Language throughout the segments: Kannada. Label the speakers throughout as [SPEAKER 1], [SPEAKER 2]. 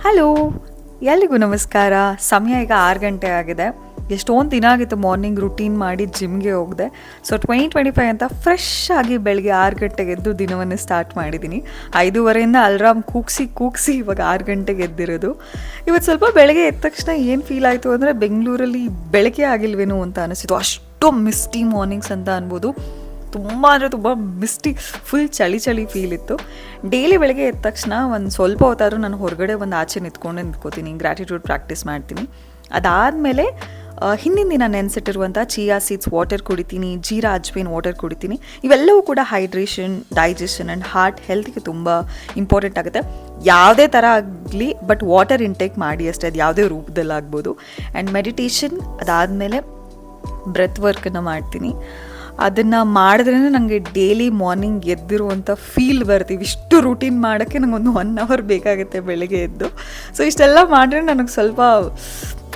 [SPEAKER 1] ಹಲೋ, ಎಲ್ರಿಗೂ ನಮಸ್ಕಾರ. ಸಮಯ ಈಗ 6 ಗಂಟೆ ಆಗಿದೆ. ಎಷ್ಟೊಂದು ದಿನ ಆಗಿತ್ತು ಮಾರ್ನಿಂಗ್ ರುಟೀನ್ ಮಾಡಿ ಜಿಮ್ಗೆ ಹೋಗಿದೆ. ಸೊ 2025 ಅಂತ ಫ್ರೆಶ್ ಆಗಿ ಬೆಳಗ್ಗೆ 6 ಗಂಟೆಗೆ ಎದ್ದು ದಿನವನ್ನು ಸ್ಟಾರ್ಟ್ ಮಾಡಿದ್ದೀನಿ. 5:30 ಅಲ್ರಾಮ್ ಕೂಗಿಸಿ ಇವಾಗ 6 ಗಂಟೆಗೆ ಎದ್ದಿರೋದು. ಇವತ್ತು ಸ್ವಲ್ಪ ಬೆಳಗ್ಗೆ ಎದ್ದ ತಕ್ಷಣ ಏನು ಫೀಲ್ ಆಯಿತು ಅಂದರೆ ಬೆಂಗಳೂರಲ್ಲಿ ಬೆಳಗ್ಗೆ ಆಗಿಲ್ವೇನೋ ಅಂತ ಅನಿಸಿತು. ಅಷ್ಟು ಮಿಸ್ಟಿ ಮಾರ್ನಿಂಗ್ಸ್ ಅಂತ ಅನ್ಬೋದು. ತುಂಬ ಅಂದರೆ ತುಂಬ ಮಿಸ್ಟಿ, ಫುಲ್ ಚಳಿ ಫೀಲ್ ಇತ್ತು. ಡೈಲಿ ಬೆಳಗ್ಗೆ ಎದ್ದ ತಕ್ಷಣ ಒಂದು ಸ್ವಲ್ಪ ಹೊತ್ತಾದರೂ ನಾನು ಹೊರಗಡೆ ಒಂದು ಆಚೆ ನಿಂತ್ಕೋತೀನಿ, ಗ್ರ್ಯಾಟಿಟ್ಯೂಡ್ ಪ್ರಾಕ್ಟೀಸ್ ಮಾಡ್ತೀನಿ. ಅದಾದಮೇಲೆ ಹಿಂದಿನ ದಿನ ನೆನೆಸಿಟ್ಟಿರುವಂಥ ಚಿಯಾ ಸೀಡ್ಸ್ ವಾಟರ್ ಕುಡಿತೀನಿ, ಜೀರಾ ಅಜ್ವೈನ್ ವಾಟರ್ ಕುಡಿತೀನಿ. ಇವೆಲ್ಲವೂ ಕೂಡ ಹೈಡ್ರೇಷನ್, ಡೈಜೆಷನ್ ಆ್ಯಂಡ್ ಹಾರ್ಟ್ ಹೆಲ್ತ್ಗೆ ತುಂಬ ಇಂಪಾರ್ಟೆಂಟ್ ಆಗುತ್ತೆ. ಯಾವುದೇ ಥರ ಆಗಲಿ ಬಟ್ ವಾಟರ್ ಇಂಟೇಕ್ ಮಾಡಿ ಅಷ್ಟೇ, ಅದು ಯಾವುದೇ ರೂಪದಲ್ಲಾಗ್ಬೋದು. ಆ್ಯಂಡ್ ಮೆಡಿಟೇಷನ್, ಅದಾದಮೇಲೆ ಬ್ರೆತ್ ವರ್ಕನ್ನು ಮಾಡ್ತೀನಿ. ಅದನ್ನು ಮಾಡಿದ್ರೇ ನನಗೆ ಡೈಲಿ ಮಾರ್ನಿಂಗ್ ಎದ್ದಿರುವಂಥ ಫೀಲ್ ಬರ್ತೀವಿ. ಇಷ್ಟು ರೂಟೀನ್ ಮಾಡೋಕ್ಕೆ ನನಗೊಂದು 1 ಅವರ್ ಬೇಕಾಗುತ್ತೆ ಬೆಳಗ್ಗೆ ಎದ್ದು. ಸೊ ಇಷ್ಟೆಲ್ಲ ಮಾಡಿದ್ರೆ ನನಗೆ ಸ್ವಲ್ಪ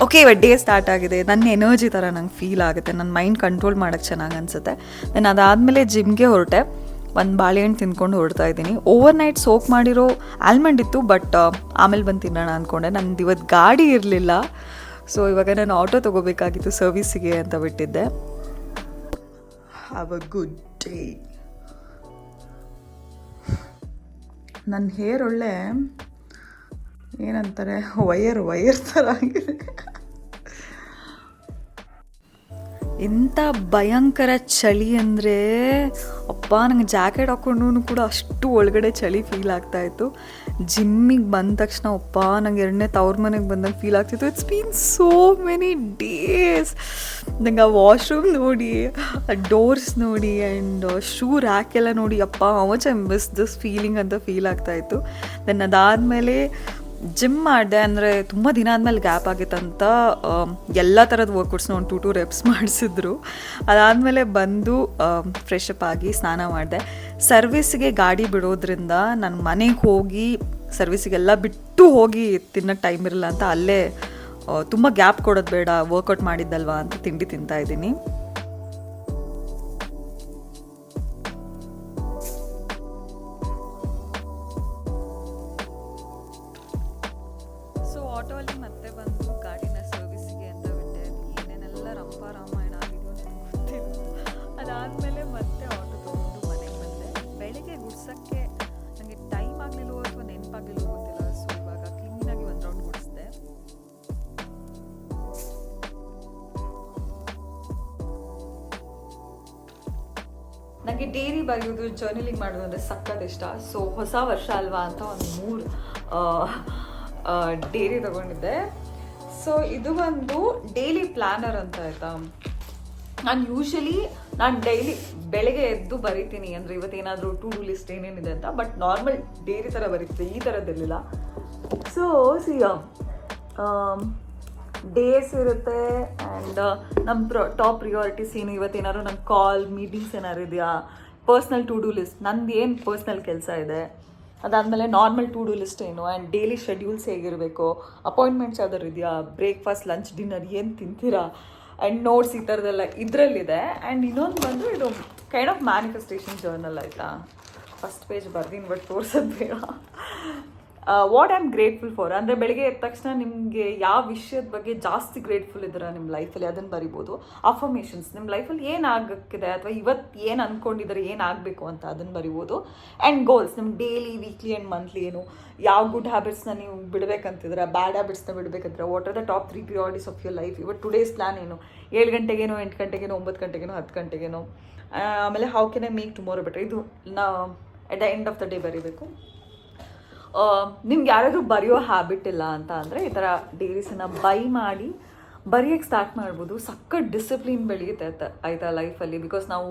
[SPEAKER 1] ಓಕೆ, ಇವತ್ತು ಡೇ ಸ್ಟಾರ್ಟ್ ಆಗಿದೆ, ನನ್ನ ಎನರ್ಜಿ ಥರ ನಂಗೆ ಫೀಲ್ ಆಗುತ್ತೆ, ನನ್ನ ಮೈಂಡ್ ಕಂಟ್ರೋಲ್ ಮಾಡೋಕ್ಕೆ ಚೆನ್ನಾಗಿ ಅನಿಸುತ್ತೆ. ನಾನು ಅದಾದಮೇಲೆ ಜಿಮ್ಗೆ ಹೊರಟೆ. ಒಂದು ಬಾಳೆಹಣ್ಣು ತಿಂದ್ಕೊಂಡು ಹೊರಡ್ತಾ ಇದ್ದೀನಿ. ಓವರ್ ನೈಟ್ ಸೋಕ್ ಮಾಡಿರೋ ಆಲ್ಮಂಡ್ ಇತ್ತು, ಬಟ್ ಆಮೇಲೆ ಬಂದು ತಿನ್ನೋಣ ಅಂದ್ಕೊಂಡೆ. ನಂದು ಇವತ್ತು ಗಾಡಿ ಇರಲಿಲ್ಲ. ಸೊ ಇವಾಗ ನಾನು ಆಟೋ ತೊಗೋಬೇಕಾಗಿತ್ತು, ಸರ್ವಿಸಿಗೆ ಅಂತ ಬಿಟ್ಟಿದ್ದೆ. Have a good day. ನನ್ನ ಹೇರ್ ಒಳ್ಳೆ ಏನಂತಾರೆ, ವಯರ್ ಥರ ಆಗಿದೆ. ಎಂಥ ಭಯಂಕರ ಚಳಿ ಅಂದರೆ ಅಪ್ಪ, ನಂಗೆ ಜಾಕೆಟ್ ಹಾಕ್ಕೊಂಡು ಕೂಡ ಅಷ್ಟು ಒಳಗಡೆ ಚಳಿ ಫೀಲ್ ಆಗ್ತಾಯಿತ್ತು. ಜಿಮ್ಮಿಗೆ ಬಂದ ತಕ್ಷಣ ಅಪ್ಪ, ನಂಗೆ 2ನೇ ತವ್ರ ಮನೆಗೆ ಬಂದಂಗೆ ಫೀಲ್ ಆಗ್ತಿತ್ತು. It's been so many days. ನಂಗೆ ಆ ವಾಶ್ರೂಮ್ ನೋಡಿ, ಆ ಡೋರ್ಸ್ ನೋಡಿ ಆ್ಯಂಡ್ ಶೂ ರ್ಯಾಕ್ ಎಲ್ಲ ನೋಡಿ, ಅಪ್ಪ much I miss this feeling ಅಂತ ಫೀಲ್ ಆಗ್ತಾಯಿತ್ತು. ದೆನ್ ಅದಾದಮೇಲೆ ಜಿಮ್ ಮಾಡಿದೆ. ಅಂದರೆ ತುಂಬ ದಿನ ಆದಮೇಲೆ ಗ್ಯಾಪ್ ಆಗಿತ್ತಂತ ಎಲ್ಲ ಥರದ ವರ್ಕೌಟ್ಸ್ನ ಒಂದು 2 ರೆಪ್ಸ್ ಮಾಡಿಸಿದ್ರು. ಅದಾದಮೇಲೆ ಬಂದು ಫ್ರೆಶ್ ಅಪ್ ಆಗಿ ಸ್ನಾನ ಮಾಡಿದೆ. ಸರ್ವಿಸ್ಗೆ ಗಾಡಿ ಬಿಡೋದ್ರಿಂದ ನಾನು ಮನೆಗೆ ಹೋಗಿ ಸರ್ವಿಸಿಗೆಲ್ಲ ಬಿಟ್ಟು ಹೋಗಿ ತಿನ್ನೋಕ್ಕೆ ಟೈಮ್ ಇರಲ್ಲ ಅಂತ ಅಲ್ಲೇ ತುಂಬ ಗ್ಯಾಪ್ ಕೊಡೋದು ಬೇಡ, ವರ್ಕೌಟ್ ಮಾಡಿದ್ದಲ್ವಾ ಅಂತ ತಿಂಡಿ ತಿಂತಾಯಿದ್ದೀನಿ. ಆಟೋ ಅಲ್ಲಿ ಮತ್ತೆ ಬಂದು ಗಾಡಿನ ಸರ್ವಿಸ್ಗೆ ಅಂತ ಬಿಟ್ಟೆ. ಏನೇನೆಲ್ಲ ರಾಮಾಯಣ ಆಗಿದೆಯೋ ನನಗೆ ಗೊತ್ತಿಲ್ಲ. ಅದಾದಮೇಲೆ ಮತ್ತೆ ಆಟೋ ತೊಗೊಂಡು ಮನೆಗೆ ಬಂದೆ. ಬೆಳಿಗ್ಗೆ ಗುಡ್ಸೋಕ್ಕೆ ನನಗೆ ಟೈಮ್ ಆಗಲಿಲ್ಲವೋ ಅಥವಾ ನೆನಪಾಗಲಿಲ್ಲವೋ ಗೊತ್ತಿಲ್ಲ. ಸೊ ಇವಾಗ ಕ್ಲೀನಾಗಿ ಒಂದು ರೌಂಡ್ ಗುಡಿಸಿದೆ. ನನಗೆ ಡೈರಿ ಬರೆಯೋದು, ಜರ್ನಲಿಂಗ್ ಮಾಡೋದು ಅಂದರೆ ಸಖತ್ ಇಷ್ಟ. ಸೊ ಹೊಸ ವರ್ಷ ಅಲ್ವಾ ಅಂತ ಒಂದು 3 ಡೈರಿ ತೊಗೊಂಡಿದ್ದೆ. ಸೊ ಇದು ಒಂದು ಡೈಲಿ ಪ್ಲ್ಯಾನರ್ ಅಂತ ಆಯಿತಾ. ನಾನು ಡೈಲಿ ಬೆಳಗ್ಗೆ ಎದ್ದು ಬರೀತೀನಿ, ಅಂದರೆ ಇವತ್ತೇನಾದರೂ ಟು ಡೂ ಲಿಸ್ಟ್ ಏನೇನಿದೆ ಅಂತ. ಬಟ್ ನಾರ್ಮಲ್ ಡೈರಿ ಥರ ಬರೀತಿದ್ದೆ, ಈ ಥರದ್ದಿರಲಿಲ್ಲ. ಸೊ ಡೇಸ್ ಇರುತ್ತೆ ಆ್ಯಂಡ್ ನಮ್ಮ ಟಾಪ್ ಪ್ರಿಯಾರಿಟೀಸ್ ಏನು, ಇವತ್ತೇನಾದ್ರು ನಂಗೆ ಕಾಲ್ ಮೀಟಿಂಗ್ಸ್ ಏನಾದ್ರು ಇದೆಯಾ, ಪರ್ಸ್ನಲ್ ಟು ಡೂ ಲಿಸ್ಟ್, ನಂದು ಏನು ಪರ್ಸ್ನಲ್ ಕೆಲಸ ಇದೆ, ಅದಾದಮೇಲೆ ನಾರ್ಮಲ್ ಟು ಡೂ ಲಿಸ್ಟ್ ಏನು, ಆ್ಯಂಡ್ ಡೈಲಿ ಶೆಡ್ಯೂಲ್ಸ್ ಹೇಗಿರಬೇಕು, ಅಪಾಯಿಂಟ್ಮೆಂಟ್ಸ್ ಯಾವ್ದಾದ್ರು ಇದೆಯಾ, ಬ್ರೇಕ್ಫಾಸ್ಟ್, ಲಂಚ್, ಡಿನ್ನರ್ ಏನು ತಿಂತೀರಾ, ಆ್ಯಂಡ್ ನೋಟ್ಸ್ ಈ ಥರದ್ದೆಲ್ಲ ಇದರಲ್ಲಿದೆ. ಆ್ಯಂಡ್ ಇನ್ನೊಂದು ಬಂದು ಇದು ಕೈಂಡ್ ಆಫ್ ಮ್ಯಾನಿಫೆಸ್ಟೇಷನ್ ಜರ್ನಲ್ ಆಯಿತಾ. ಫಸ್ಟ್ ಪೇಜ್ ಬರ್ದೀನಿ, ಬಟ್ ತೋರ್ಸೋದು ಬೇಡ. What I am grateful for ಅಂದರೆ ಬೆಳಗ್ಗೆ ಎದ್ದ ತಕ್ಷಣ ನಿಮಗೆ ಯಾವ ವಿಷಯದ ಬಗ್ಗೆ ಜಾಸ್ತಿ ಗ್ರೇಟ್ಫುಲ್ ಇದ್ದೀರಾ ನಿಮ್ಮ ಲೈಫಲ್ಲಿ ಅದನ್ನು ಬರಿಬೋದು. ಅಫರ್ಮೇಷನ್ಸ್, ನಿಮ್ಮ ಲೈಫಲ್ಲಿ ಏನಾಗಕ್ಕಿದೆ ಅಥವಾ ಇವತ್ತು ಏನು ಅಂದ್ಕೊಂಡಿದ್ದಾರೆ, ಏನಾಗಬೇಕು ಅಂತ ಅದನ್ನು ಬರಿಬೋದು. ಆ್ಯಂಡ್ ಗೋಲ್ಸ್, ನಿಮ್ಮ ಡೈಲಿ, ವೀಕ್ಲಿ ಆ್ಯಂಡ್ ಮಂತ್ಲಿ ಏನು, ಯಾವ ಗುಡ್ ಹ್ಯಾಬಿಟ್ಸ್ನ ನೀವು ಬಿಡಬೇಕಂತಿದ್ರೆ, ಬ್ಯಾಡ್ ಹ್ಯಾಬಿಟ್ಸ್ನ ಬಿಡಬೇಕಂದ್ರೆ, what are the top 3 priorities of your life. ಇವತ್ತು ಟುಡೇಸ್ ಪ್ಲಾನ್ ಏನು, 7 ಗಂಟೆಗೇನೋ, 8 ಗಂಟೆಗೇನೋ, 9 ಗಂಟೆಗೇನೋ, 10 ಗಂಟೆಗೇನೋ. ಆಮೇಲೆ how can I make tomorrow better, ಇದು at the end of the day ಬರೀಬೇಕು. ನಿಮ್ಗೆ ಯಾರಾದರೂ ಬರೆಯೋ ಹ್ಯಾಬಿಟ್ ಇಲ್ಲ ಅಂತ ಅಂದರೆ ಈ ಥರ ಡೈರೀಸನ್ನು ಬೈ ಮಾಡಿ ಬರೆಯೋಕ್ಕೆ ಸ್ಟಾರ್ಟ್ ಮಾಡ್ಬೋದು. ಸಖತ್ ಡಿಸಿಪ್ಲಿನ್ ಬೆಳೆಯುತ್ತೆ ಆಯಿತಾ ಲೈಫಲ್ಲಿ. ಬಿಕಾಸ್ ನಾವು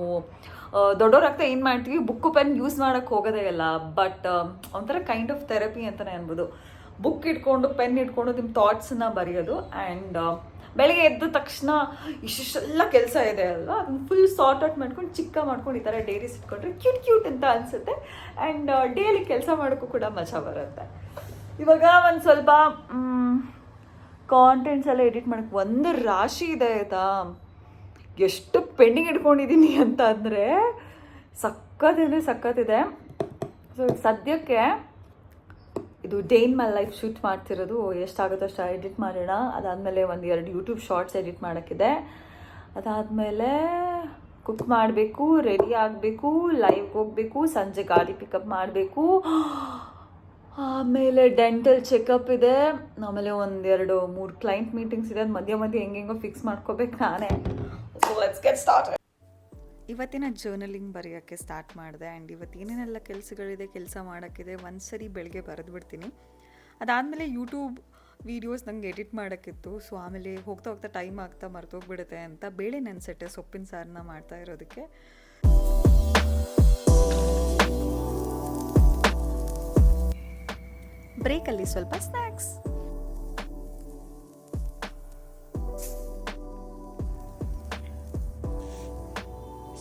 [SPEAKER 1] ದೊಡ್ಡವ್ರಾಗ್ತಾ ಏನು ಮಾಡ್ತೀವಿ, ಬುಕ್ಕು ಪೆನ್ ಯೂಸ್ ಮಾಡೋಕ್ಕೆ ಹೋಗೋದೇ ಇಲ್ಲ. ಬಟ್ ಒಂಥರ ಕೈಂಡ್ ಆಫ್ ಥೆರಪಿ ಅಂತಲೇ ಅನ್ಬೋದು. ಬುಕ್ ಇಟ್ಕೊಂಡು, ಪೆನ್ ಇಟ್ಕೊಂಡು ನಿಮ್ಮ ಥಾಟ್ಸನ್ನ ಬರೆಯೋದು. ಆ್ಯಂಡ್ ಬೆಳಗ್ಗೆ ಎದ್ದ ತಕ್ಷಣ ಇಷ್ಟೆಲ್ಲ ಕೆಲಸ ಇದೆ ಅಲ್ವಾ, ಅದನ್ನು ಫುಲ್ ಸಾರ್ಟ್ ಔಟ್ ಮಾಡ್ಕೊಂಡು ಮಾಡ್ಕೊಂಡು ಈ ಥರ ಡೈರೀಸ್ ಇಟ್ಕೊಂಡ್ರೆ ಕ್ಯೂಟ್ ಅಂತ ಅನಿಸುತ್ತೆ. ಆ್ಯಂಡ್ ಡೈಲಿ ಕೆಲಸ ಮಾಡೋಕ್ಕೂ ಕೂಡ ಮಜಾ ಬರುತ್ತೆ. ಇವಾಗ ಒಂದು ಸ್ವಲ್ಪ ಕಾಂಟೆಂಟ್ಸ್ ಎಲ್ಲ ಎಡಿಟ್ ಮಾಡೋಕ್ಕೆ ಒಂದು ರಾಶಿ ಇದೆ ಆಯಿತಾ. ಎಷ್ಟು ಪೆಂಡಿಂಗ್ ಇಟ್ಕೊಂಡಿದ್ದೀನಿ ಅಂತ ಅಂದರೆ ಸಖತ್ತಿದೆ. ಸೊ ಸದ್ಯಕ್ಕೆ ಇದು day in my life shoot ಮಾಡ್ತಿರೋದು. ಎಷ್ಟಾಗುತ್ತೋ ಅಷ್ಟು ಎಡಿಟ್ ಮಾಡೋಣ. ಅದಾದಮೇಲೆ 1-2 ಯೂಟ್ಯೂಬ್ ಶಾರ್ಟ್ಸ್ ಎಡಿಟ್ ಮಾಡೋಕ್ಕಿದೆ. ಅದಾದಮೇಲೆ ಕುಕ್ ಮಾಡಬೇಕು, ರೆಡಿ ಆಗಬೇಕು, ಲೈವ್ಗೆ ಹೋಗಬೇಕು, ಸಂಜೆ ಗಾಡಿ ಪಿಕಪ್ ಮಾಡಬೇಕು. ಆಮೇಲೆ ಡೆಂಟಲ್ ಚೆಕಪ್ ಇದೆ. ಆಮೇಲೆ 1-2-3 ಕ್ಲೈಂಟ್ ಮೀಟಿಂಗ್ಸ್ ಇದೆ. ಅದು ಮಧ್ಯೆ ಹೆಂಗೆಂಗೋ ಫಿಕ್ಸ್ ಮಾಡ್ಕೋಬೇಕು ನಾನೇ. So let's get start. ಇವತ್ತಿನ ಜರ್ನಲಿಂಗ್ ಬರೆಯೋಕ್ಕೆ ಸ್ಟಾರ್ಟ್ ಮಾಡಿದೆ. ಆ್ಯಂಡ್ ಇವತ್ತು ಏನೇನೆಲ್ಲ ಕೆಲಸಗಳಿದೆ, ಕೆಲಸ ಮಾಡೋಕ್ಕಿದೆ, ಒಂದ್ಸರಿ ಬೆಳಗ್ಗೆ ಬರೆದ್ಬಿಡ್ತೀನಿ. ಅದಾದಮೇಲೆ ಯೂಟ್ಯೂಬ್ ವೀಡಿಯೋಸ್ ನಂಗೆ ಎಡಿಟ್ ಮಾಡೋಕ್ಕಿತ್ತು. ಸೊ ಆಮೇಲೆ ಹೋಗ್ತಾ ಹೋಗ್ತಾ ಟೈಮ್ ಆಗ್ತಾ ಮರ್ತೋಗ್ಬಿಡುತ್ತೆ ಅಂತ ಬೇಳೆ ನೆನೆಸಿಟ್ಟೆ ಸೊಪ್ಪಿನ ಸಾರನ್ನ ಮಾಡ್ತಾ ಇರೋದಕ್ಕೆ. ಬ್ರೇಕಲ್ಲಿ ಸ್ವಲ್ಪ snacks.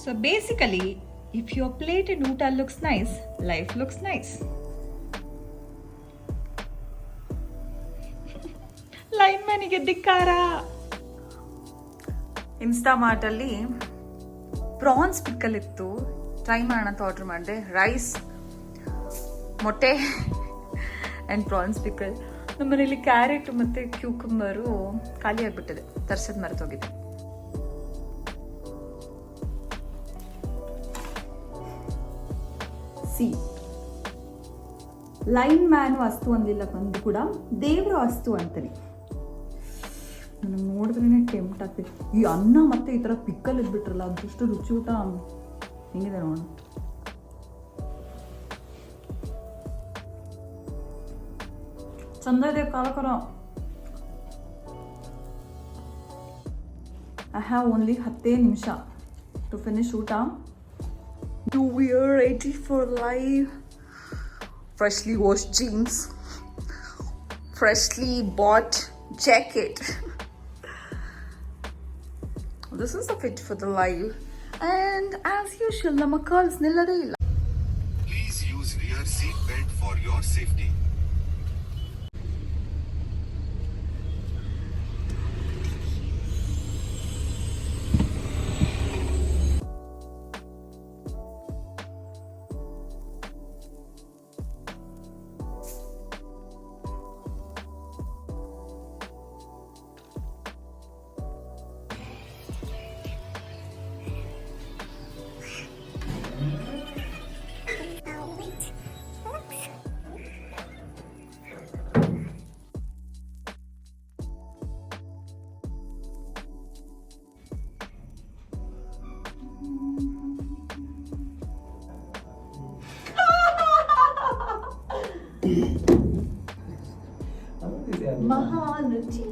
[SPEAKER 1] So basically, if your plate and ಊಟ looks nice, life looks nice. ಲೈನ್ ಮ್ಯಾನಿಗೆ ಧಿಕ್ಕಾರ. ಇನ್ಸ್ಟಾಮಾರ್ಟಲ್ಲಿ ಪ್ರಾನ್ಸ್ ಪಿಕ್ಕಲ್ ಇತ್ತು, ಟ್ರೈ ಮಾಡೋಣ ಅಂತ ಆರ್ಡರ್ ಮಾಡಿದೆ. ರೈಸ್, ಮೊಟ್ಟೆ ಆ್ಯಂಡ್ ಪ್ರಾನ್ಸ್ ಪಿಕ್ಕಲ್. ನಮ್ಮನೇಲಿ ಕ್ಯಾರೆಟ್ ಮತ್ತು ಕ್ಯೂಕಂಬರು ಖಾಲಿ ಆಗಿಬಿಟ್ಟಿದೆ, ತರ್ಸೋದು ಮರೆತೋಗಿದೆ. ಲೈನ್ ಮ್ಯಾನು ಅಸ್ತು ಅಂದಿಲ್ಲ ಬಂದು ಕೂಡ ದೇವರ ಅಸ್ತು ಅಂತಾನೆ. ನನಗೆ ನೋಡಿದ್ರೇ ಟೆಂಪ್ಟ್ ಆಗ್ತದೆ. ಈ ಅನ್ನ ಮತ್ತೆ ಈ ಥರ ಪಿಕ್ಕಲ್ ಇದ್ಬಿಟ್ರಲ್ಲ, ಅದಷ್ಟು ರುಚಿ ಊಟ ಹೆಂಗಿದೆ ನೋಡೋಣ. ಚಂದ ಇದೆ ಕಾಲಕರ. ಐ ಹ್ಯಾವ್ ಓನ್ಲಿ 10 ನಿಮಿಷ ಟು ಫಿನಿಶ್ ಊಟ. We are ready for live. Freshly washed jeans, freshly bought jacket. This is the fit for the live. And as usual, nama calls nillade illa.
[SPEAKER 2] Please use rear seat belt for your safety.
[SPEAKER 1] Mahanati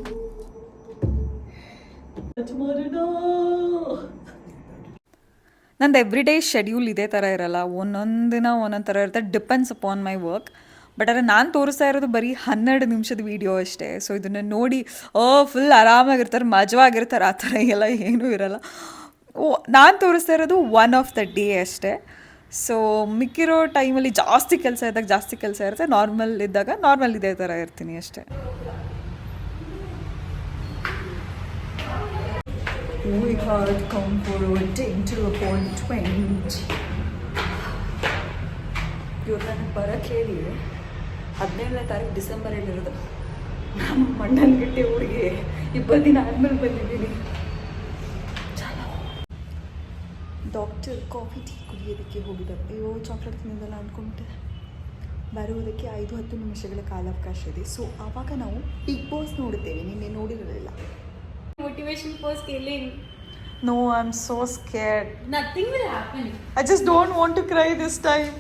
[SPEAKER 1] ನಂದು ಎವ್ರಿ ಡೇ ಶೆಡ್ಯೂಲ್ ಇದೇ ಥರ ಇರಲ್ಲ. ಒಂದೊಂದು ದಿನ ಒಂದೊಂದು ಥರ ಇರುತ್ತೆ, depends upon my work. But ಆದರೆ ನಾನು ತೋರಿಸ್ತಾ ಇರೋದು ಬರೀ 12 ನಿಮಿಷದ ವೀಡಿಯೋ ಅಷ್ಟೇ. ಸೊ ಇದನ್ನು ನೋಡಿ ಫುಲ್ ಆರಾಮಾಗಿರ್ತಾರೆ, ಮಜವಾಗಿರ್ತಾರೆ, ಆ ಥರ ಎಲ್ಲ ಏನೂ ಇರಲ್ಲ. ನಾನು ತೋರಿಸ್ತಾ ಇರೋದು 1 ಆಫ್ ದ ಡೇ ಅಷ್ಟೇ. ಸೊ ಮಿಕ್ಕಿರೋ ಟೈಮಲ್ಲಿ ಜಾಸ್ತಿ ಕೆಲಸ ಇರುತ್ತೆ, ನಾರ್ಮಲ್ ಇದ್ದಾಗ ನಾರ್ಮಲ್ ಇದೇ ಥರ ಇರ್ತೀನಿ ಅಷ್ಟೇ. We had come for a dental appointment. ಇವ್ರು ನನಗೆ ಬರೋಕ್ಕೆ ಹೇಳಿ 17ನೇ ತಾರೀಕು ಡಿಸೆಂಬರಲ್ಲಿ ಇರೋದು. ನಮ್ಮ ಮಣ್ಣನ್ಗಿಟ್ಟೆ ಊರಿಗೆ 20 ದಿನ ಆದಮೇಲೆ ಬಂದಿದ್ದೀನಿ. ಡಾಕ್ಟರ್ ಕಾಫಿ ಟೀ ಕುಡಿಯೋದಕ್ಕೆ ಹೋಗಿದ್ದಾರೆ. ಅಯ್ಯೋ ಚಾಕ್ಲೇಟ್ ತಿನ್ನೋದಲ್ಲ ಅಂದ್ಕೊಂಬಿಟ್ಟೆ. ಬರುವುದಕ್ಕೆ 5-10 ನಿಮಿಷಗಳ ಕಾಲಾವಕಾಶ ಇದೆ. ಸೊ ಆವಾಗ ನಾವು ಬಿಗ್ ಬಾಸ್ ನೋಡುತ್ತೇವೆ. ನಿನ್ನೆ ನೋಡಿರಲಿಲ್ಲ.
[SPEAKER 3] Motivation for scaling.
[SPEAKER 1] No, I'm so scared.
[SPEAKER 3] Nothing will happen.
[SPEAKER 1] I just don't want to cry this time.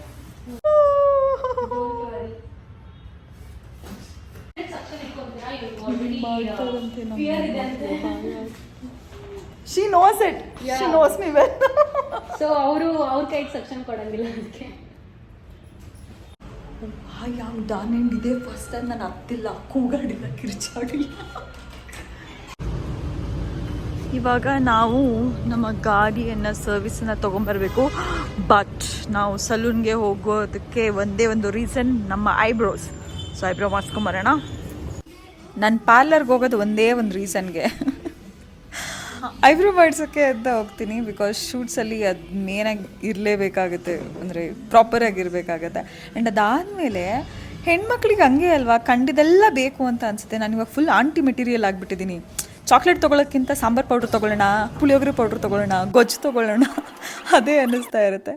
[SPEAKER 3] Don't worry. It's actually already fear ಇದೆ ಅಂತ.
[SPEAKER 1] She knows it.
[SPEAKER 3] Yeah.
[SPEAKER 1] She knows me well.
[SPEAKER 3] So ಅವ್ರ ಕೈಗೆ ಸೆಕ್ಷನ್ ಕೊಡಂಗಿಲ್ಲ ಅದಕ್ಕೆ.
[SPEAKER 1] I am done and ಇದೇ ಫಸ್ಟ್ ಟೈಮ್ ನಾನು ಹತ್ತಿಲ್ಲ, ಕೂಗಾಡಿಲ್ಲ, ಕಿರ್ಚಾಡಿಲ್ಲ. ಇವಾಗ ನಾವು ನಮ್ಮ ಗಾಡಿಯನ್ನು ಸರ್ವಿಸನ್ನು ತೊಗೊಂಬರ್ಬೇಕು. ಬಟ್ ನಾವು ಸಲೂನ್ಗೆ ಹೋಗೋದಕ್ಕೆ ಒಂದೇ ಒಂದು ರೀಸನ್, ನಮ್ಮ ಐಬ್ರೋಸ್. So eyebrow ಮಾಡಿಸ್ಕೊಂಬರೋಣ. ನಾನು ಪಾರ್ಲರ್ಗೆ ಹೋಗೋದು ಒಂದೇ ಒಂದು ರೀಸನ್ಗೆ, ಐಬ್ರೋ ಮಾಡಿಸೋಕ್ಕೆ ಅಂತ ಹೋಗ್ತೀನಿ. ಬಿಕಾಸ್ ಶೂಟ್ಸಲ್ಲಿ ಅದು ಮೇನಾಗಿ ಇರಲೇಬೇಕಾಗುತ್ತೆ, ಅಂದರೆ ಪ್ರಾಪರಾಗಿರಬೇಕಾಗತ್ತೆ. ಆ್ಯಂಡ್ ಅದಾದಮೇಲೆ ಹೆಣ್ಮಕ್ಳಿಗೆ ಹಂಗೆ ಅಲ್ವಾ, ಕಂಡಿದ್ದೆಲ್ಲ ಬೇಕು ಅಂತ ಅನಿಸುತ್ತೆ. ನಾನು ಇವಾಗ ಫುಲ್ ಆಂಟಿ ಮೆಟೀರಿಯಲ್ ಆಗಿಬಿಟ್ಟಿದ್ದೀನಿ. ಚಾಕ್ಲೇಟ್ ತೊಗೊಳೋಕ್ಕಿಂತ ಸಾಂಬಾರು ಪೌಡ್ರ್ ತೊಗೊಳ್ಳೋಣ, ಪುಳಿಯೋಗರೆ ಪೌಡ್ರ್ ತೊಗೊಳ್ಳೋಣ, ಗೊಜ್ಜು ತೊಗೊಳ್ಳೋಣ ಅದೇ ಅನ್ನಿಸ್ತಾ ಇರುತ್ತೆ.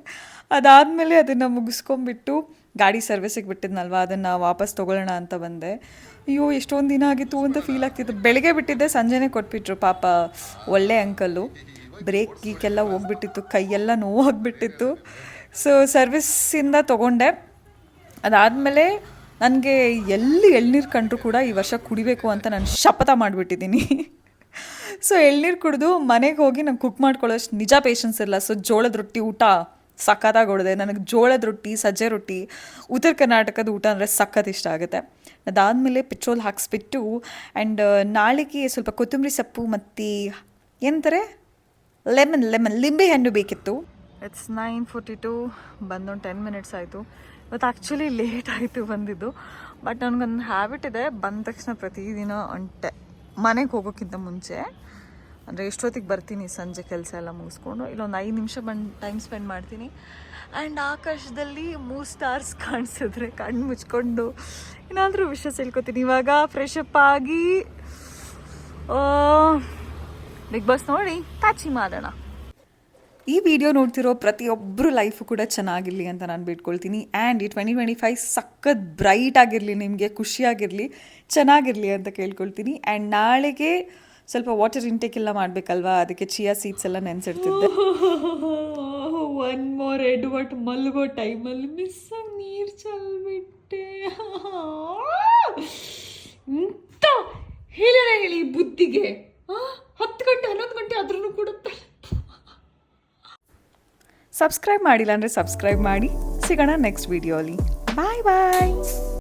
[SPEAKER 1] ಅದಾದಮೇಲೆ ಅದನ್ನು ಮುಗಿಸ್ಕೊಂಬಿಟ್ಟು ಗಾಡಿ ಸರ್ವಿಸಿಗೆ ಬಿಟ್ಟಿದ್ನಲ್ವ, ಅದನ್ನು ವಾಪಸ್ ತೊಗೊಳ್ಳೋಣ ಅಂತ ಬಂದೆ. ಅಯ್ಯೋ ಎಷ್ಟೊಂದು ದಿನ ಆಗಿತ್ತು ಅಂತ ಫೀಲ್ ಆಗ್ತಿತ್ತು. ಬೆಳಗ್ಗೆ ಬಿಟ್ಟಿದ್ದೆ, ಸಂಜೆನೇ ಕೊಟ್ಬಿಟ್ರು ಪಾಪ ಒಳ್ಳೆ ಅಂಕಲ್ಲು. ಬ್ರೇಕ್ ಗೀಕೆಲ್ಲ ಹೋಗ್ಬಿಟ್ಟಿತ್ತು, ಕೈಯೆಲ್ಲ ನೋವಾಗಿಬಿಟ್ಟಿತ್ತು. ಸೊ ಸರ್ವಿಸ್ಸಿಂದ ತೊಗೊಂಡೆ. ಅದಾದಮೇಲೆ ನನಗೆ ಎಲ್ಲಿ ಎಳ್ನೀರು ಕಂಡ್ರು ಕೂಡ ಈ ವರ್ಷ ಕುಡಿಬೇಕು ಅಂತ ನಾನು ಶಪಥ ಮಾಡಿಬಿಟ್ಟಿದ್ದೀನಿ. ಸೊ ಎಳ್ನೀರು ಕುಡಿದು ಮನೆಗೆ ಹೋಗಿ ನಂಗೆ ಕುಕ್ ಮಾಡ್ಕೊಳ್ಳೋಷ್ಟು ನಿಜ ಪೇಷನ್ಸ್ ಇಲ್ಲ. ಸೊ ಜೋಳದ ರೊಟ್ಟಿ ಊಟ ಸಖತ್ತಾಗಿ ಹೊಡೆದೆ. ನನಗೆ ಜೋಳದ ರೊಟ್ಟಿ, ಸಜ್ಜೆ ರೊಟ್ಟಿ, ಉತ್ತರ ಕರ್ನಾಟಕದ ಊಟ ಅಂದರೆ ಸಖತ್ ಇಷ್ಟ ಆಗುತ್ತೆ. ಅದಾದಮೇಲೆ ಪೆಟ್ರೋಲ್ ಹಾಕ್ಸ್ಬಿಟ್ಟು ಆ್ಯಂಡ್ ನಾಳೆಗೆ ಸ್ವಲ್ಪ ಕೊತ್ತಂಬರಿ ಸೊಪ್ಪು ಮತ್ತು ಏನಂತಾರೆ ಲಿಂಬೆ ಹಣ್ಣು ಬೇಕಿತ್ತು. ಇಟ್ಸ್ 9:42, ಬಂದೊಂದು 10 ಮಿನಿಟ್ಸ್ ಆಯಿತು. ಇವತ್ತು ಆ್ಯಕ್ಚುಲಿ ಲೇಟ್ ಆಯಿತು ಬಂದಿದ್ದು. ಬಟ್ ನನಗೊಂದು ಹ್ಯಾಬಿಟ್ ಇದೆ, ಬಂದ ತಕ್ಷಣ ಪ್ರತಿದಿನ ಮನೆಗೆ ಹೋಗೋಕ್ಕಿಂತ ಮುಂಚೆ ಅಂದರೆ ಎಷ್ಟೊತ್ತಿಗೆ ಬರ್ತೀನಿ ಸಂಜೆ ಕೆಲಸ ಎಲ್ಲ ಮುಗಿಸ್ಕೊಂಡು ಇಲ್ಲೊಂದು 5 ನಿಮಿಷ ಟೈಮ್ ಸ್ಪೆಂಡ್ ಮಾಡ್ತೀನಿ. ಆ್ಯಂಡ್ ಆಕಾಶದಲ್ಲಿ 3 ಸ್ಟಾರ್ಸ್ ಕಾಣಿಸಿದ್ರೆ ಕಣ್ಣು ಮುಚ್ಕೊಂಡು ಏನಾದರೂ ವಿಷಯ ತಿಳ್ಕೊತೀನಿ. ಇವಾಗ ಫ್ರೆಶ್ ಅಪ್ ಆಗಿ ಬಿಗ್ ಬಾಸ್ ನೋಡಿ ಕಾಚಿ ಮಾಡೋಣ. ಈ ವಿಡಿಯೋ ನೋಡ್ತಿರೋ ಪ್ರತಿಯೊಬ್ಬರು ಲೈಫು ಕೂಡ ಚೆನ್ನಾಗಿರಲಿ ಅಂತ ನಾನು ಬಿಟ್ಕೊಳ್ತೀನಿ. ಆ್ಯಂಡ್ ಈ 2025 ಸಖತ್ ಬ್ರೈಟ್ ಆಗಿರಲಿ, ನಿಮಗೆ ಖುಷಿಯಾಗಿರಲಿ, ಚೆನ್ನಾಗಿರಲಿ ಅಂತ ಕೇಳ್ಕೊಳ್ತೀನಿ. ಆ್ಯಂಡ್ ನಾಳೆಗೆ ಸ್ವಲ್ಪ ವಾಟರ್ ಇಂಟೇಕ್ ಎಲ್ಲ ಮಾಡಬೇಕಲ್ವಾ, ಅದಕ್ಕೆ ಚಿಯಾ ಸೀಡ್ಸ್ ಎಲ್ಲ ನೆನೆಸಿಡ್ತಿದ್ದೆ. 1 more ಎಡ್ವರ್ಟ್ ಮಲ್ಗೋ ಟೈಮಲ್ಲಿ ಮಿಸ್ಸಾಗಿ ನೀರು ಚೆಲ್ಬಿಟ್ಟೆ. ಇಂಥ ಹೇಳಿ ಬುದ್ಧಿಗೆ 10 ಗಂಟೆ 11 ಗಂಟೆ ಆದ್ರೂ ಕೂಡ ಸಬ್ಸ್ಕ್ರೈಬ್ ಮಾಡಿಲ್ಲ ಅಂದರೆ ಸಬ್ಸ್ಕ್ರೈಬ್ ಮಾಡಿ. ಸಿಗೋಣ ನೆಕ್ಸ್ಟ್ ವಿಡಿಯೋಲಿ. ಬಾಯ್ ಬಾಯ್.